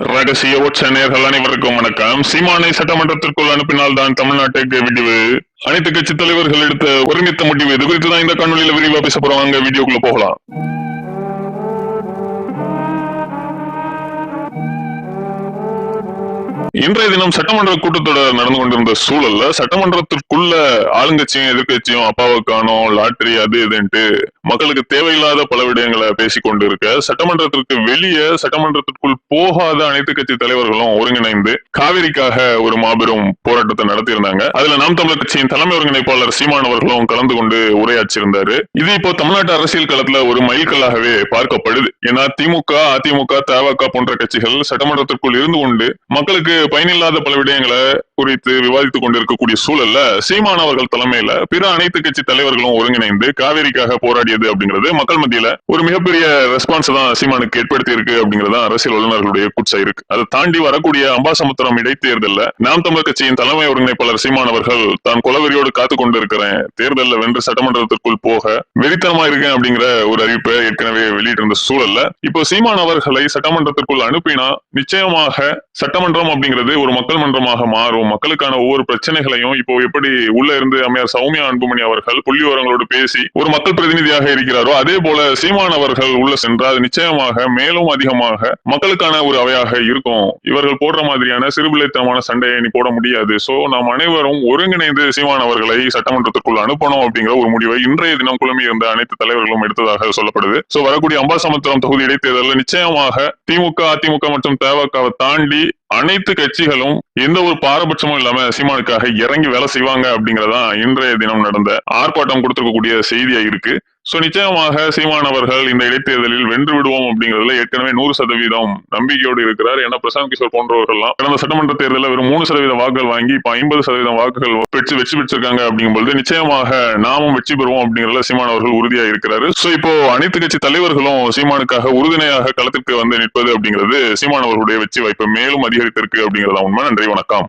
ரகசிய உச்ச நேர்கள் அனைவருக்கும் வணக்கம். சீமானை சட்டமன்றத்திற்குள் அனுப்பினால் தான் தமிழ்நாட்டுக்கு விடிவு. அனைத்து கட்சி தலைவர்கள் எடுத்த ஒருமித்த முடிவு. இது குறித்து தான் இந்த காணொலியில விரிவா பேச போறாங்க. வீடியோக்குள்ள போகலாம். இன்றைய தினம் சட்டமன்ற கூட்டத்தொடர் நடந்து கொண்டிருந்த சூழல்ல சட்டமன்றத்திற்குள்ள ஆளுங்கட்சியும் எதிர்கட்சியும் அப்பாவை காணோம், லாட்டரி, அது இதுன்ட்டு மக்களுக்கு தேவையில்லாத பல விடயங்களை பேசிக் கொண்டிருக்க, சட்டமன்றத்திற்கு வெளியே சட்டமன்றத்திற்குள் போகாத அனைத்து கட்சி தலைவர்களும் ஒருங்கிணைந்து காவிரிக்காக ஒரு மாபெரும் போராட்டத்தை நடத்தியிருந்தாங்க. அதுல நாம் தமிழர் கட்சியின் தலைமை ஒருங்கிணைப்பாளர் சீமான் அவர்களும் கலந்து கொண்டு உரையாற்றியிருந்தாரு. இது இப்போ தமிழ்நாட்டு அரசியல் களத்துல ஒரு மைல்கல்லாகவே பார்க்கப்படுது. ஏன்னா திமுக, அதிமுக, தவக போன்ற கட்சிகள் சட்டமன்றத்திற்குள் இருந்து கொண்டு மக்களுக்கு பயனில்லாத பல விடயங்களை குறித்து விவாதித்துக் கொண்டிருக்கக்கூடிய சூழல்ல சீமான் அவர்கள் தலைமையில பிற அனைத்து கட்சி தலைவர்களும் ஒருங்கிணைந்து காவேரிக்காக போராடியது அப்படிங்கிறது மக்கள் மத்தியில ஒரு மிகப்பெரிய ரெஸ்பான்ஸ் தான் சீமானுக்கு ஏற்படுத்தி இருக்கு அப்படிங்கறது அரசியல் வல்லுநர்களுடைய குற்றம் இருக்கு. அதை தாண்டி வரக்கூடிய அம்பாசமுத்திரம் இடைத்தேர்தல்ல நாம் தமிழர் கட்சியின் தலைமை ஒருங்கிணைப்பாளர் சீமான் அவர்கள் தான் கொலவெறியோடு காத்து கொண்டு இருக்கிறேன், தேர்தலில் வென்று சட்டமன்றத்திற்குள் போக வெறித்தனமா இருக்கேன் அப்படிங்கிற ஒரு அறிவிப்பை ஏற்கனவே வெளியிட்டிருந்த சூழல்ல இப்போ சீமான் அவர்களை சட்டமன்றத்திற்குள் அனுப்பினா நிச்சயமாக சட்டமன்றம் அப்படிங்கிறது ஒரு மக்கள் மன்றமாக மாறும். மக்களுக்கான ஒவ்வொரு பிரச்சனைகளையும் இப்போ எப்படி உள்ள இருந்து அம்மையார் சௌமியா அன்புமணி அவர்கள் புள்ளி விவரங்களோடு பேசி ஒரு மக்கள் பிரதிநிதியாக இருக்கிறாரோ அதே போல சீமான் அவர்கள் உள்ள சென்றால் நிச்சயமாக மேலும் அதிகமாக மக்களுக்கான ஒரு அவையாக இருக்கும். இவர்கள் போடுற மாதிரியான சிறுபிள்ளைத்தனமான சண்டையை நீ போட முடியாது. சோ நாம் அனைவரும் ஒருங்கிணைந்து சீமான் அவர்களை சட்டமன்றத்திற்குள் அனுப்பணும் அப்படிங்கிற ஒரு முடிவை இன்றைய தினம் குழுமி இருந்த அனைத்து தலைவர்களும் எடுத்ததாக சொல்லப்படுது. சோ வரக்கூடிய அம்பாசமுத்திரம் தொகுதி இடைத்தேர்தலில் நிச்சயமாக திமுக, அதிமுக மற்றும் தவகவை தாண்டி அனைத்து கட்சிகளும் எந்த ஒரு பாரபட்சமும் இல்லாம சீமானுக்காக இறங்கி வேலை செய்வாங்க அப்படிங்கறதான் இன்றைய தினம் நடந்த ஆர்ப்பாட்டம் கொடுத்திருக்கக்கூடிய செய்தியா இருக்கு. சோ நிச்சயமாக சீமான் அவர்கள் இந்த இடைத்தேர்தலில் வென்று விடுவோம் அப்படிங்கிறதுல ஏற்கனவே 100% நம்பிக்கையோடு இருக்கிறார். ஏன்னா பிரசாந்த் கிஷோர் போன்றவர்கள்லாம் கடந்த சட்டமன்ற தேர்தலில் வெறும் 3% வாக்குகள் வாங்கி இப்ப 50% வாக்குகள் வெற்றி பெற்றிருக்காங்க அப்படிங்கும்போது நிச்சயமாக நாமும் வெற்றி பெறுவோம் அப்படிங்கிறதுல சீமான் அவர்கள் உறுதியா இருக்கிறாரு. சோ இப்போ அனைத்து கட்சி தலைவர்களும் சீமானுக்காக உறுதுணையாக களத்திற்கு வந்து நிற்பது அப்படிங்கிறது சீமான் அவர்களுடைய வெற்றி வாய்ப்பை மேலும் அதிகரித்திருக்கு அப்படிங்கிறதா உண்மை. நன்றி, வணக்கம்.